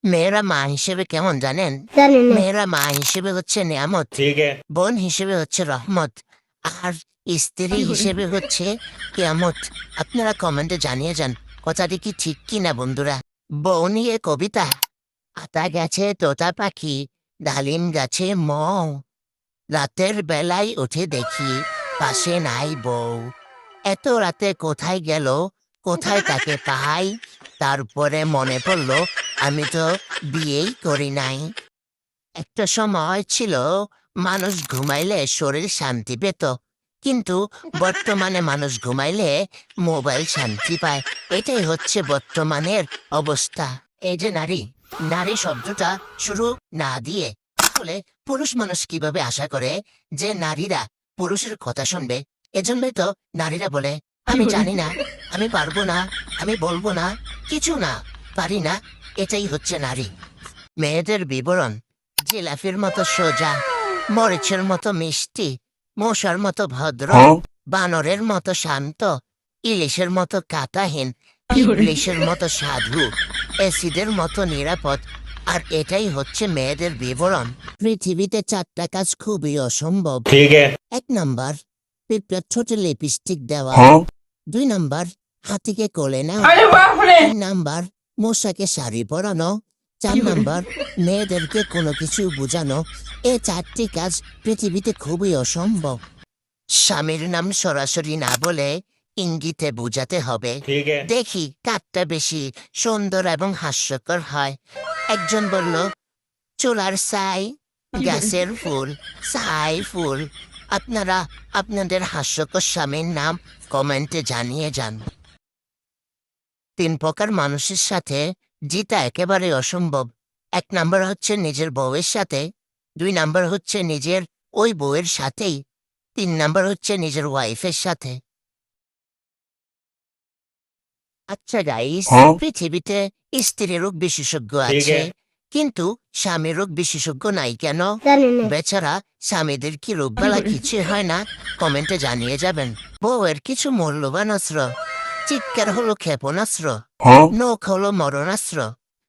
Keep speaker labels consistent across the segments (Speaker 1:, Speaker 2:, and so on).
Speaker 1: মেয়েরা মা হিসেবে কেমন জানেন?
Speaker 2: জানি না।
Speaker 1: মেয়েরা মা হিসেবে হচ্ছে নেয়ামত,
Speaker 3: ठीक है।
Speaker 1: বোন হিসেবে হচ্ছে রহমত, আর স্ত্রী হিসেবে হচ্ছে কেয়ামত। আপনারা কমেন্টে জানিয়ে যান কথাটি কি ঠিক কিনা বন্ধুরা। বউ নিয়ে কবিতা। আতা গাছে তোতা পাখি, ডালিম গাছে মৌ, রাতের বেলায় উঠে দেখি পাশে নাই বউ। এত রাতে কোথায় গেল, কোথায় তাকে পাই? তারপরে মনে পড়ল আমি তো বিয়েই করি নাই। একটা সময় ছিল মানুষ ঘুমাইলে শরীর শান্তি পেত, কিন্তু বর্তমানে মানুষ ঘুমাইলে মোবাইল শান্তি পায়। এটাই হচ্ছে বর্তমানের অবস্থা। এই যে নারী, নারী শব্দটা শুরু না দিয়ে তাহলে পুরুষ মানুষ কিভাবে আশা করে যে নারীরা পুরুষের কথা শুনবে? এজন্যই তো নারীরা বলে আমি জানি না, আমি পারবো না, আমি বলবো না, কিছু না, পারি না। এটাই হচ্ছে নারী। মেয়েদের বিবরণ: জিলাফির মতো সোজা, মরিচের মতো মিষ্টি, মশার মতো ভদ্র, বানরের মতো শান্ত, ইলিশের মতো কাঁটাহীন, ইবলিশের মতো সাধু, অ্যাসিডের মতো নিরাপদ। আর এটাই হচ্ছে মেয়েদের বিবরণ। পৃথিবীতে 4টা কাজ খুবই অসম্ভব।
Speaker 3: ठीक है।
Speaker 1: 1 নাম্বার, পিঁপড়ার ঠোঁটে লিপস্টিক দেওয়া। 2 নাম্বার, হাতিকে কোলে নেওয়া। 3 নাম্বার, মশাকে শাড়ি পরানো। 4 নাম্বার, মেয়েদেরকে কোনো কিছু বোঝানো। এই 4টি কাজ পৃথিবীতে খুবই অসম্ভব। স্বামীর নাম সরাসরি না বলে ইঙ্গিতে বোঝাতে হবে।
Speaker 3: ठीक है।
Speaker 1: দেখি কারটা বেশি সুন্দর এবং হাস্যকর হয়। একজন বলল, চুলার ছাই, গাছের ফুল, ছাই ফুল। আপনারা আপনাদের হাস্যকর স্বামীর নাম কমেন্টে জানিয়ে যান। 3 প্রকার মানুষের সাথে জিতা একেবারে অসম্ভব। 1 নাম্বার হচ্ছে নিজের বউয়ের সাথে, 2 নাম্বার হচ্ছে নিজের ওই বউয়ের সাথেই, 3 নাম্বার হচ্ছে নিজের ওয়াইফের সাথে। আচ্ছা গাইস, পৃথিবীতে স্ত্রী রোগ বিশেষজ্ঞ
Speaker 3: ঠিক
Speaker 1: আছে,
Speaker 3: আছে।
Speaker 1: কিন্তু স্বামী রোগ বিশেষজ্ঞ নাই কেন?
Speaker 2: জানি না।
Speaker 1: বেচারা স্বামীদের কি রোগবেলা কিছু হয় না? কমেন্টে জানিয়ে যাবেন। বউয়ের কিছু মূল্যবান অস্ত্র: চিৎকার হলো ক্ষেপণাস্ত্র, নখ হলো মরণাস্ত্র,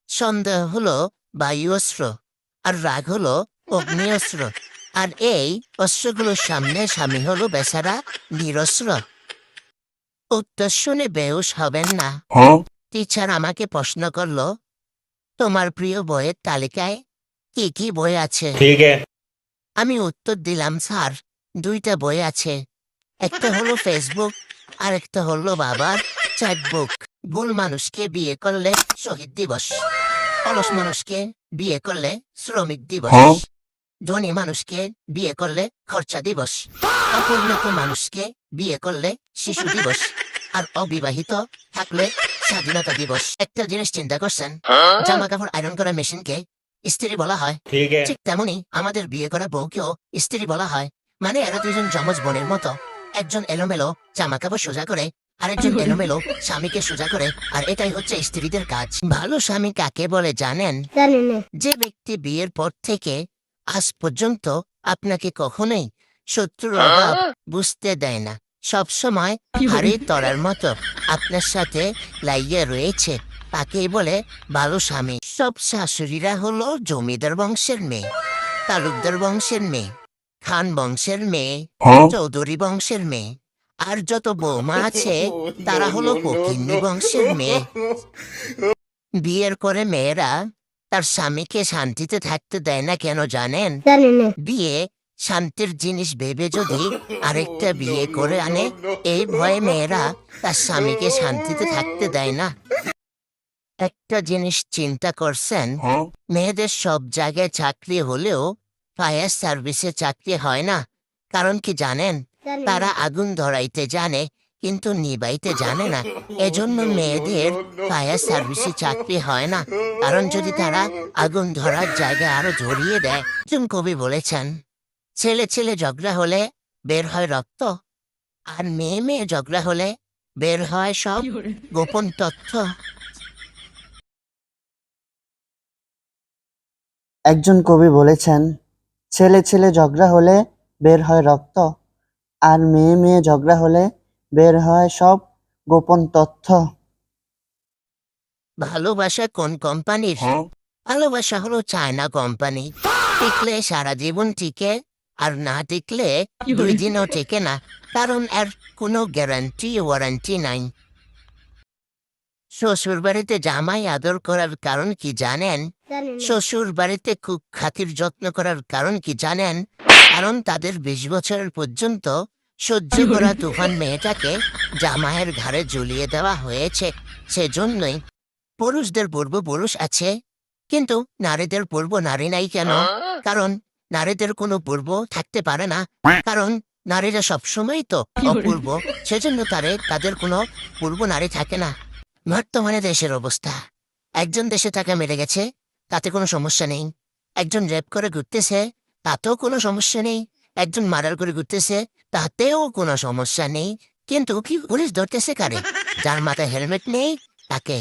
Speaker 1: সন্দেহ হলো বায়ু অস্ত্র, আর রাগ হলো অগ্নি অস্ত্র। আর এই অস্ত্রগুলোর সামনে স্বামী হলো বেচারা নিরস্ত্র। উত্তর শুনে বেহুশ হবেন না। টিচার আমাকে প্রশ্ন করলো, তোমার প্রিয় বইয়ের তালিকায় কি কি বই আছে?
Speaker 3: ठीक है।
Speaker 1: আমি উত্তর দিলাম, স্যার 2টা বই আছে, একটা হলো ফেসবুক আর একটা হলো বাবার চ্যাটবুক। ভুল মানুষকে বিয়ে করলে শহীদ দিবস, অলস মানুষকে বিয়ে করলে শ্রমিক দিবস, ধনী মানুষকে বিয়ে করলে খরচা দিবস, অপরিণত মানুষকে বিয়ে করলে শিশু দিবস, আর অবিবাহিত থাকলে স্বাধীনতা দিবস। একটা জিনিস চিন্তা করছেন, জামা কাপড় আয়রন করা মেশিনকে স্ত্রী বলা হয়,
Speaker 3: ठीक है।
Speaker 1: ঠিক তেমনি আমাদের বিয়ে করা বউকেও স্ত্রী বলা হয়। মানে এরা 2জন যমজ বোনের মতো। একজন এলোমেলো জামা কাপড় সোজা করে, আরেকজন এলোমেলো স্বামীকে সোজা করে। আর এটাই হচ্ছে স্ত্রীদের কাজ। ভালো স্বামী কাকে বলে জানেন?
Speaker 2: জানি না।
Speaker 1: যে ব্যক্তি বিয়ের পর থেকে আজ পর্যন্ত আপনাকে কখনোই শত্রুর অভাব বুঝতে দেয় না, সবসময় হাড়ির তলার মতো আপনার সাথে লাইয়ে রয়েছে, তাকেই বলে ভালো স্বামী। সব শাশুড়িরা হলো জমিদার বংশের মেয়ে, তালুকদার বংশের মেয়ে, খান বংশের মেয়ে, চৌধুরী বংশের মেয়ে। আর যত বৌমা আছে তারা হলো ফকিন্নি বংশের মেয়ে। বিয়ের করে মেয়েরা তার স্বামীকে শান্তিতে থাকতে দেয় না কেন জানেন?
Speaker 2: জানি না।
Speaker 1: বিয়ে শান্তির জিনিস ভেবে যদি আরেকটা বিয়ে করে আনে, এই ভয়ে মেয়েরা তার স্বামীকে শান্তিতে থাকতে দেয় না। একটা জিনিস চিন্তা করছেন, মেয়েদের সব জায়গায় চাকরি হলেও ফায়ার সার্ভিসে চাকরি হয় না? কারণ কি জানেন?
Speaker 2: জানি না।
Speaker 1: তারা আগুন ধরাইতে জানে কিন্তু নিবাইতে জানে না। এজন্য মেয়েদের ফায়ার সার্ভিসে চাকরি হয় না, কারণ যদি তারা আগুন ধরার জায়গায় আরো ধরিয়ে দেয়। একজন কবি বলেছেন, ছেলে ছেলে ঝগড়া হলে বের হয় রক্ত, আর মেয়ে মেয়ে ঝগড়া হলে বের হয় সব গোপন তথ্য।
Speaker 4: একজন কবি বলেছেন, ছেলে ছেলে ঝগড়া হলে বের হয় রক্ত, আর মেয়ে মেয়ে ঝগড়া হলে বের হয় সব গোপন তথ্য।
Speaker 1: ভালোবাসা কোন কোম্পানির? ভালোবাসা হলো চায়না কোম্পানি, টিকলে সারা জীবন টিকে, আর না টিকলে 2 দিনও টিকে না, কারণ এর কোনো গ্যারান্টি ওয়ারেন্টি নাই। শ্বশুর বাড়িতে জামাই আদর করার কারণ কি জানেন? শ্বশুর বাড়িতে খুব খাতির যত্ন করার কারণ কি জানেন? কারণ তাদের 20 বছরের পর্যন্ত সহ্য করা তুফান মেয়েটাকে জামাইয়ের ঘাড়ে ঝুলিয়ে দেওয়া হয়েছে। সেজন্যই পুরুষদের পূর্বপুরুষ আছে, কিন্তু নারীদের পূর্ব নারী নাই কেন? কারণ নারীদের কোনো পূর্ব থাকতে পারে না, কারণ নারীরা সবসময় তো অপূর্ব। সেজন্য তাদের কোনো পূর্ব নারী থাকে না। বর্তমানে দেশের অবস্থা, একজন দেশে টাকা মেরে গেছে, তাতে কোনো সমস্যা নেই। একজন রেপ করে ঘুরতেছে, তাতেও কোনো সমস্যা নেই। একজন মার্ডার করে ঘুরতেছে, তাতেও কোনো সমস্যা নেই। কিন্তু কি পুলিশ ধরতেছে কারে? যার মাথায় হেলমেট নেই তাকে।